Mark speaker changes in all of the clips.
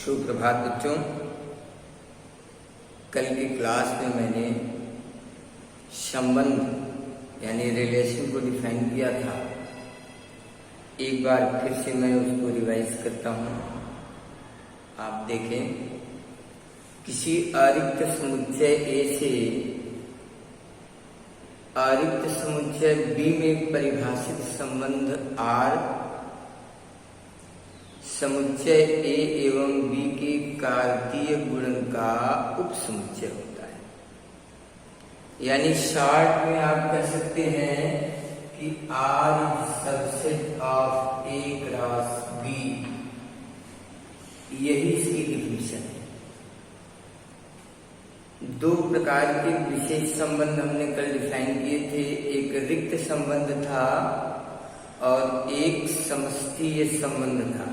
Speaker 1: सुप्रभात बच्चों। कल की क्लास में मैंने संबंध यानी रिलेशन को डिफाइन किया था। एक बार फिर से मैं उसको रिवाइज करता हूँ। आप देखें, किसी अरिक्त समुच्चय ए से अरिक्त समुच्चय बी में परिभाषित संबंध R समुच्चय ए एवं बी के कार्तीय गुणन का उपसमुच्चय होता है। यानी शॉर्ट में आप कह सकते हैं कि R is subset of A cross B. यही इसकी डिफिनेशन है। दो प्रकार के विशेष संबंध हमने कल डिफाइन किए थे। एक रिक्त संबंध था और एक समष्टीय संबंध था।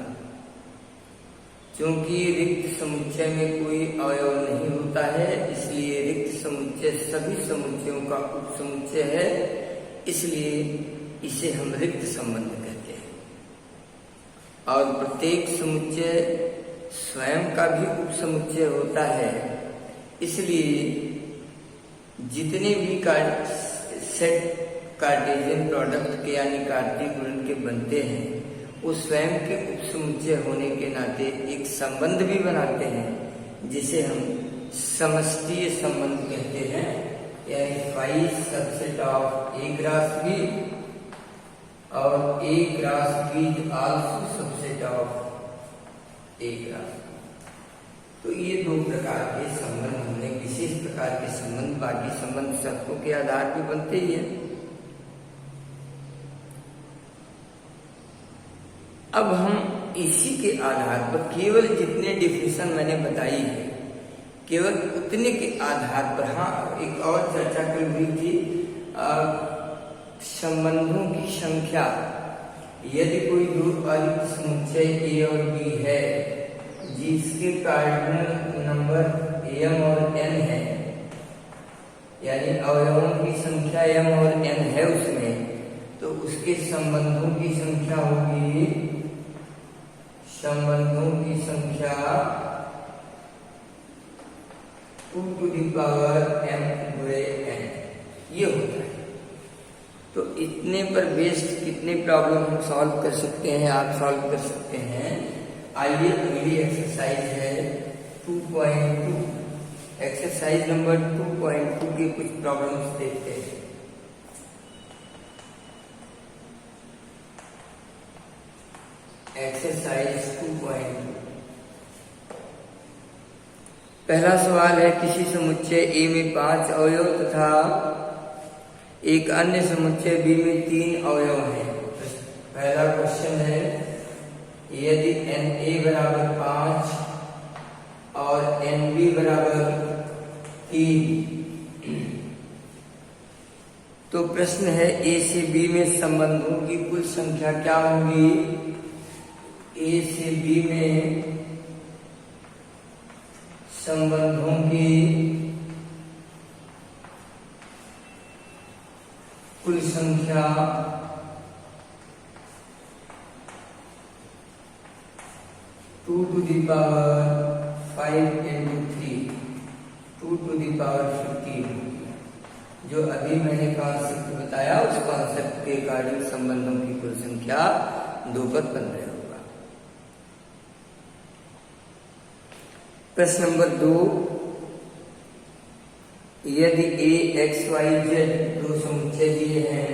Speaker 1: क्योंकि रिक्त समुच्चय में कोई अवयव नहीं होता है, इसलिए रिक्त समुच्चय सभी समुच्चयों का उपसमुच्चय है, इसलिए इसे हम रिक्त संबंध कहते हैं। और प्रत्येक समुच्चय स्वयं का भी उपसमुच्चय होता है, इसलिए जितने भी सेट कार्टेशियन प्रोडक्ट के यानी कार्तीय गुणन के बनते हैं, वो स्वयं के उपसमुच्चय होने के नाते एक संबंध भी बनाते हैं, जिसे हम समष्टीय संबंध कहते हैं। यानी phi subset of A cross B और A cross B is also subset of A cross B. तो ये दो प्रकार के संबंध हमने, विशेष प्रकार के संबंध, बाकी संबंध शर्तों के आधार पर बनते ही है। अब हम इसी के आधार पर केवल जितने डिफिनेशन मैंने बताई है, केवल उतने के आधार पर, हाँ एक और चर्चा कल हुई थी, संबंधों की संख्या। यदि कोई दो अरिक्त समुच्चय ए और बी है जिसके कार्डिनल नंबर m और n है, यानी अवयवों की संख्या m और n है उसमें, तो उसके संबंधों की संख्या होगी, संबंधों की संख्या 2 to the power m गुणे n ये होता है। तो इतने पर बेस्ड कितने प्रॉब्लम हम सॉल्व कर सकते हैं, आप सॉल्व कर सकते हैं। आइए अगली एक्सरसाइज है 2.2। एक्सरसाइज नंबर 2.2 के कुछ प्रॉब्लम्स देखते हैं। एक्सरसाइज 2.2। पहला सवाल है, किसी समुच्चय ए में 5 अवयव तथा एक अन्य समुच्चय बी में 3 अवयव हैं। पहला क्वेश्चन है, यदि एन ए बराबर 5 और एन बी बराबर 3, तो प्रश्न है ए से बी में संबंधों की कुल संख्या क्या होगी। ए से बी में संबंधों की कुल संख्या 2 to the power 5 into 3, 2 to the power 15। जो अभी मैंने कॉन्सेप्ट बताया, उस कॉन्सेप्ट के अकॉर्डिंग संबंधों की कुल संख्या 2 पर 15 होगा। प्रश्न नंबर 2, यदि ए एक्स वाई जेड दो समुच्चय दिए हैं,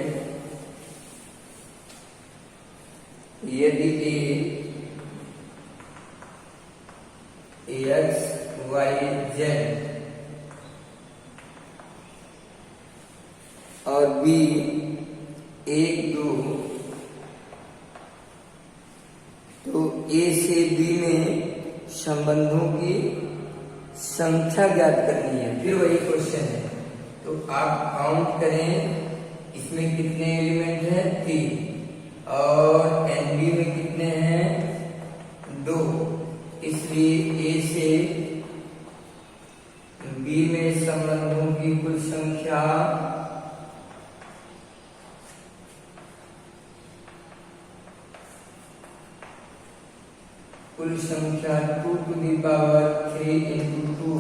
Speaker 1: यदि ए एक्स वाई जेड और बी 1 2, तो ए से बी में संबंधों की संख्या ज्ञात करनी है। फिर वही क्वेश्चन है, तो आप काउंट करें, इसमें कितने एलिमेंट हैं 3 और एन बी में कितने हैं 2, इसलिए ए से बी में संबंधों की कुल संख्या 2 कुल संख्या 2 to the power 3 into 2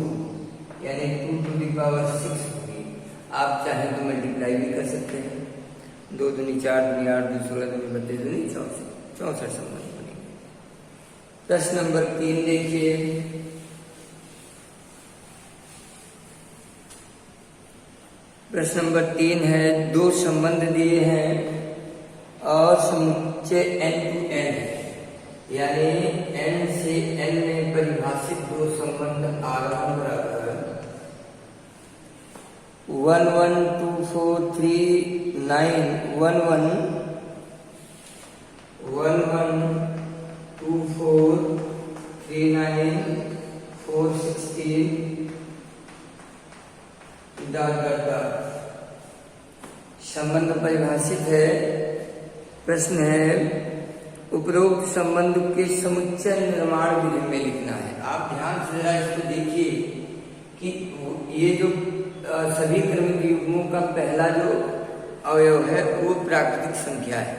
Speaker 1: यानी 2 to the power 6 होगी। आप चाहें तो मल्टीप्लाई भी कर सकते हैं। 2 दूनी 4 दूनी 8 दूनी 16 दूनी 32 दूनी 64 संबंध बनेंगे। प्रश्न नंबर 3 देखिए। प्रश्न नंबर 3 है, दो संबंध दिए हैं और समुच्चय n to n है, यानी n से n में परिभाषित दो संबंध R1 बराबर 1 1 2 4 3 9 1 1 1 1 2 4 3 9 4 16 संबंध परिभाषित है। प्रश्न है, उपरोक्त संबंध के समुच्चय निर्माण विधि में लिखना है। आप ध्यान से जरा इसको देखिए कि ये जो सभी क्रमिक युग्मों का पहला जो अवयव है वो प्राकृतिक संख्या है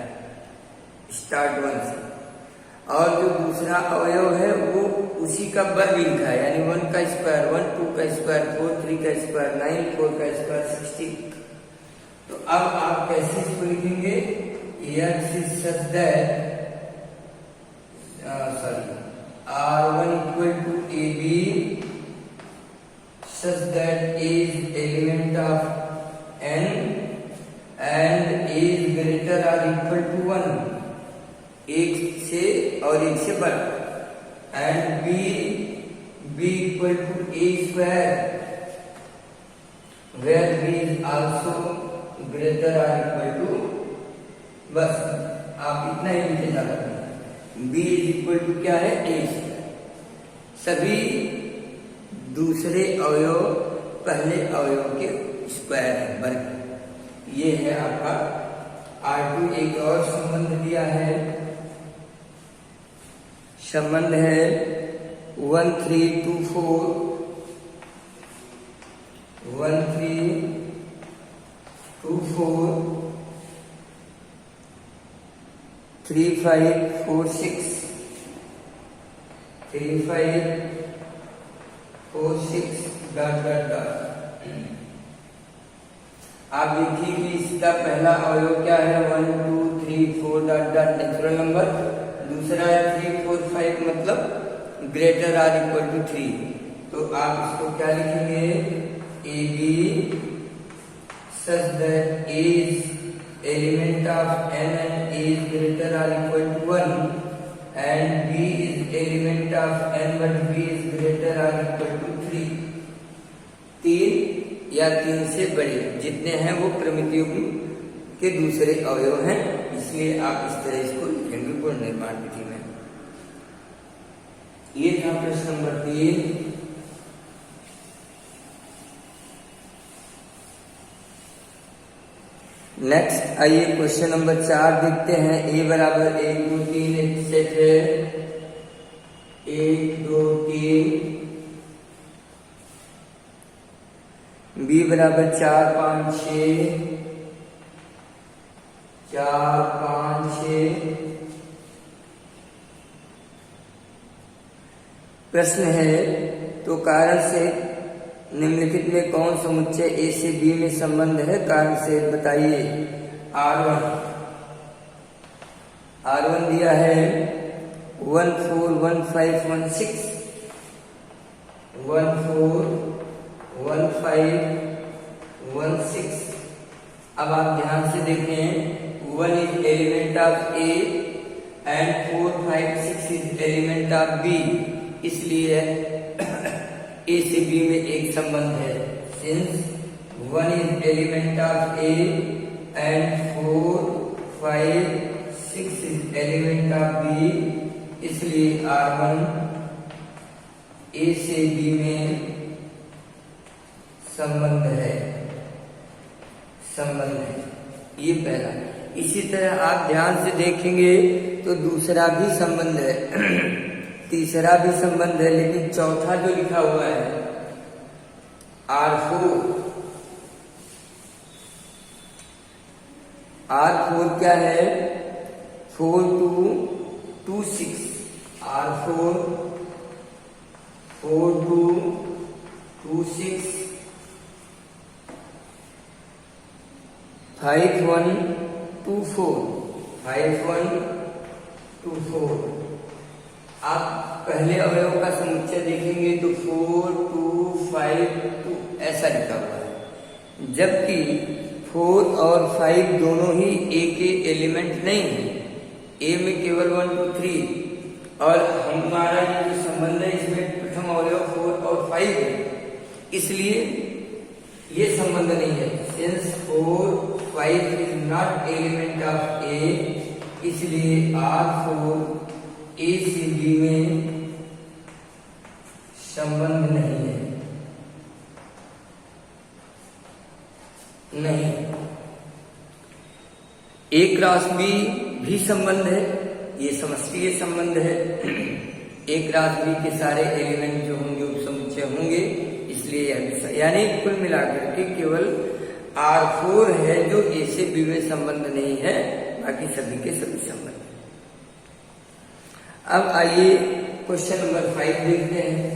Speaker 1: स्टार्ट 1 से, और जो दूसरा अवयव है वो उसी का वर्ग लिखा है, यानी 1 का स्क्वायर 1, 2 का स्क्वायर 4, 3 का स्क्वायर 9, 4 का स्क्वायर 16। तो अब आप कैसे इसको लिखेंगे? X is such that R1 equal to AB such that A is element of n and A is greater or equal to 1, एक से और एक से बढ़, and B equal to A square where B is also greater or equal to, बस आप इतना ही लिखे जा सकते हैं। B इज इक्वल टू क्या है? A square. सभी दूसरे अवयव पहले अवयव के स्क्वायर है, वर्ग। ये है आपका R2। एक और संबंध दिया है, संबंध है 1 3 2 4 1 3 2 4 3 5 4 6 3 5 4 6 डॉट डॉट डॉट। आप देखिए कि इसका पहला अवयव क्या है? 1 2 3 4 डॉट डॉट नेचुरल नंबर। दूसरा है 3 4 5 मतलब ग्रेटर आर इक्वल टू 3। तो आप इसको क्या लिखेंगे? AB such that A is element of n and A is greater or equal to 1 and B is element of n but B is greater or equal to 3। 3 या 3 से बड़े जितने हैं वो क्रमिक युग्म के दूसरे अवयव हैं, इसलिए आप इस तरह इसको लिखेंगे गुण निर्माण विधि में। ये था प्रश्न नंबर 3। नेक्स्ट आइए क्वेश्चन नंबर 4 देखते हैं। A बराबर 1 2 3 एक सेट है, 1 2 3। B बराबर 4 5 6 4 5 6। प्रश्न है, तो कारण से निम्नलिखित में कौन समुच्चय A से B में संबंध है? कारण से बताइए। R1 दिया है 1 4 1 5 1 6 1 4 1 5 1 6। अब आप ध्यान से देखें, 1 is element of A and 4 5 6 is element of B, इसलिए A से B में एक संबंध है। Since 1 is element of A and 4 5 6 is element of B, इसलिए R1 A से B में संबंध है। ये पहला। इसी तरह आप ध्यान से देखेंगे तो दूसरा भी संबंध है, तीसरा भी संबंध है, लेकिन चौथा जो लिखा हुआ है R4 क्या है? 4 2 2 6। R4 4 2 2 6 5 1 2 4 5 1 2 4। आप पहले अवयव का समुच्चय देखेंगे तो 4 2 5 2 ऐसा लिखा हुआ है, जबकि 4 और 5 दोनों ही ए के एलिमेंट नहीं है। ए में केवल 1 2 3 और हमारा ये जो संबंध है इसमें प्रथम अवयव 4 और 5 है, इसलिए ये संबंध नहीं है। Since 4 5 is not element of A, इसलिए R4 ए से बी में संबंध नहीं है। नहीं, ए क्रॉस बी भी संबंध है, ये समष्टीय संबंध है। ए क्रॉस बी के सारे एलिमेंट जो होंगे उपसमुच्चय होंगे, इसलिए यानी कुल मिलाकर के केवल R4 है जो ए से बी में संबंध नहीं है, बाकी सभी के सभी संबंध। अब आइए क्वेश्चन नंबर 5 देखते हैं।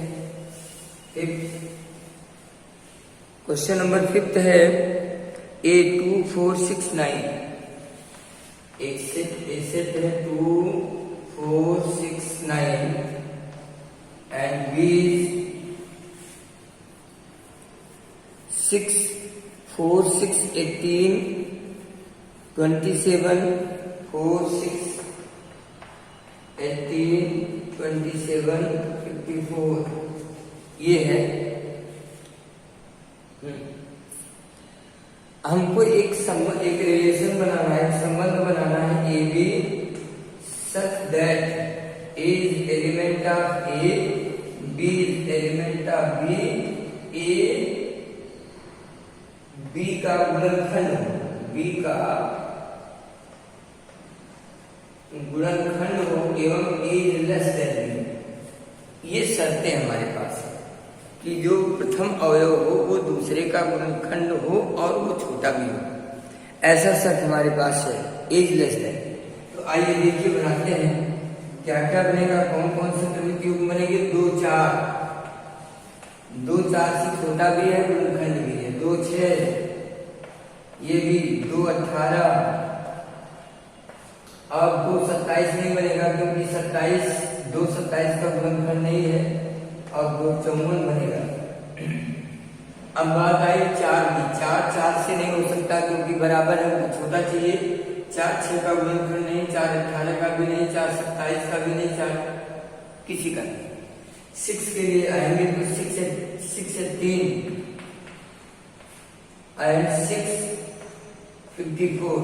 Speaker 1: क्वेश्चन नंबर 5 है A2 4 6 9। एक सेट है 2 4 6 9 एंड B 6 4 6 18 27 4 6 18 27 54 ये है। हमको एक रिलेशन बनाना है, संबंध बनाना है। A B such that A is element of A, B is element of B, A B का गुणनखंड हो, बी का गुणनखंड हो एवं A is less than B. ये शर्तें हमारे पास है कि जो प्रथम अवयव हो वो दूसरे का गुणनखंड हो और वो छोटा भी हो, ऐसा शर्त हमारे पास है, एज लेस देन। तो आइए देखिए बनाते हैं क्या क्या बनेगा, कौन कौन से क्रमिक युग्म बनेंगे। 2 4, 2 4 से छोटा भी है, गुणनखंड भी है। 2 6 ये भी, 2 18। अब 2 27 नहीं बनेगा क्योंकि 2 27 का गुणनखंड नहीं है, और 2 54 बनेगा। अब बात आई 4 की, 4 4 से नहीं हो सकता क्योंकि बराबर है, छोटा चाहिए। 4 6 का गुणनखंड नहीं, 4 18 का भी नहीं, 4 27 का भी नहीं, 4 किसी का नहीं। 6 के लिए आएंगे तो 6 3 एंड 6 54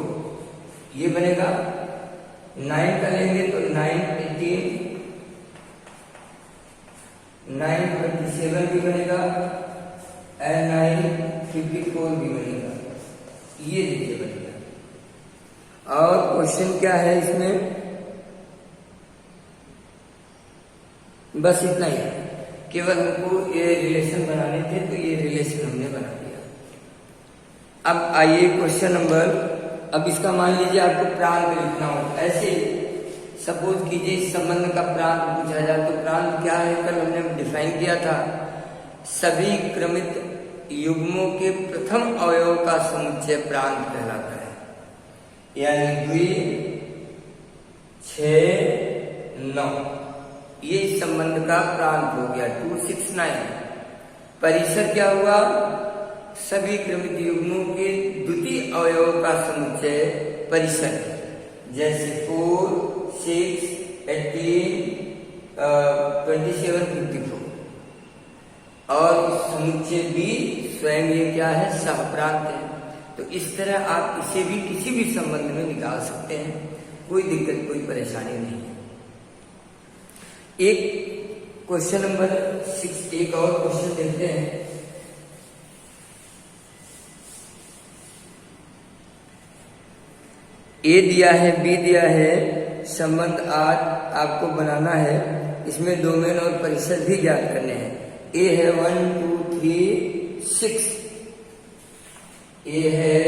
Speaker 1: ये बनेगा। 9 का लेंगे तो 9 18 9 27 भी बनेगा एंड 9 54 भी बनेगा। ये देखिए बनेगा। और क्वेश्चन क्या है इसमें, बस इतना ही, केवल हमको ये रिलेशन बनाने थे तो ये रिलेशन हमने बना दिया। अब आइए क्वेश्चन नंबर, अब इसका मान लीजिए आपको प्रांत लिखना हो। ऐसे सपोज कीजिए इस संबंध का प्रांत पूछा जाए तो प्रांत क्या है, कल हमने डिफाइन किया था, सभी क्रमित युग्मों के प्रथम अवयव का समुच्चय प्रांत कहलाता है। यानी 2 6 9 ये इस संबंध का प्रांत हो गया। 2 6 9 परिसर क्या हुआ, सभी क्रमित युग्मों के द्वितीय अवयव का समुच्चय परिसर, जैसे 4 6 18 27 54। और समुच्चय भी स्वयं ये क्या है, सहप्रांत है। तो इस तरह आप इसे भी किसी भी संबंध में निकाल सकते हैं, कोई दिक्कत कोई परेशानी नहीं है। एक क्वेश्चन नंबर 6 एक और क्वेश्चन देखते हैं। ए दिया है, बी दिया है, संबंध आर आपको बनाना है। इसमें डोमेन और परिसर भी ज्ञात करने हैं। ए है 1 2 3 6, ए है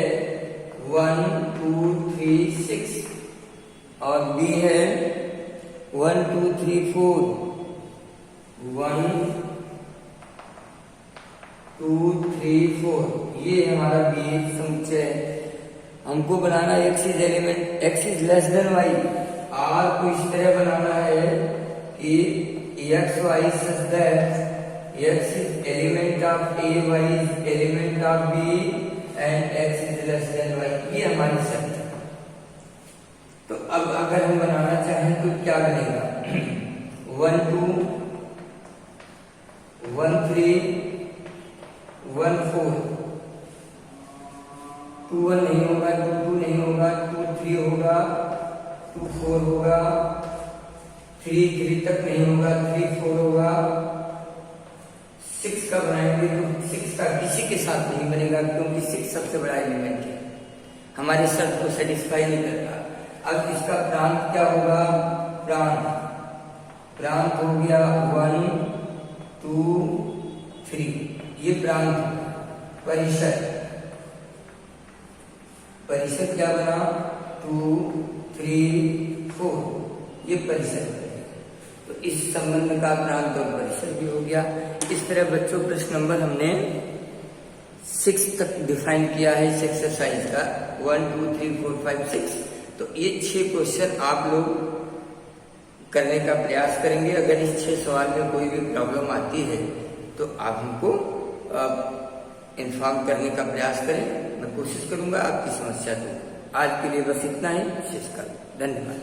Speaker 1: 1 2 3 6 और बी है 1 2 3 4 1 2 3 4 ये हमारा बीज समुच्चय है। हमको बनाना x is element x is less than y. R को इस तरह बनाना है कि x y such that x is element of A, y is element of B and x is less than y. ये हमारी शर्त है। तो अब अगर हम बनाना चाहें तो क्या बनेगा? 1 2 1 3 1 4 2 1 नहीं होगा, 2 2 नहीं होगा, 2 3 होगा, 2 4 होगा, 3 3 तक नहीं होगा, 3 4 होगा, 6 का बनाएंगे तो 6 का किसी के साथ नहीं बनेगा क्योंकि 6 सबसे बड़ा एलिमेंट है, हमारी शर्त को सेटिस्फाई नहीं करता। अब इसका प्रांत क्या होगा? प्रांत हो गया 1 2 3, ये प्रांत। परिसर क्या बना? 2 3 4, ये परिसर। तो इस संबंध का प्रांत और परिसर भी हो गया। इस तरह बच्चों प्रश्न नंबर हमने 6 तक डिफाइन किया है इस एक्सरसाइज का, 1 2 3 4 5 6। तो ये 6 क्वेश्चन आप लोग करने का प्रयास करेंगे। अगर इस 6 सवाल में कोई भी प्रॉब्लम आती है तो आप हमको इन्फॉर्म करने का प्रयास करें। मैं कोशिश करूंगा आपकी समस्या दूर। आज के लिए बस इतना ही। विशेषकर धन्यवाद।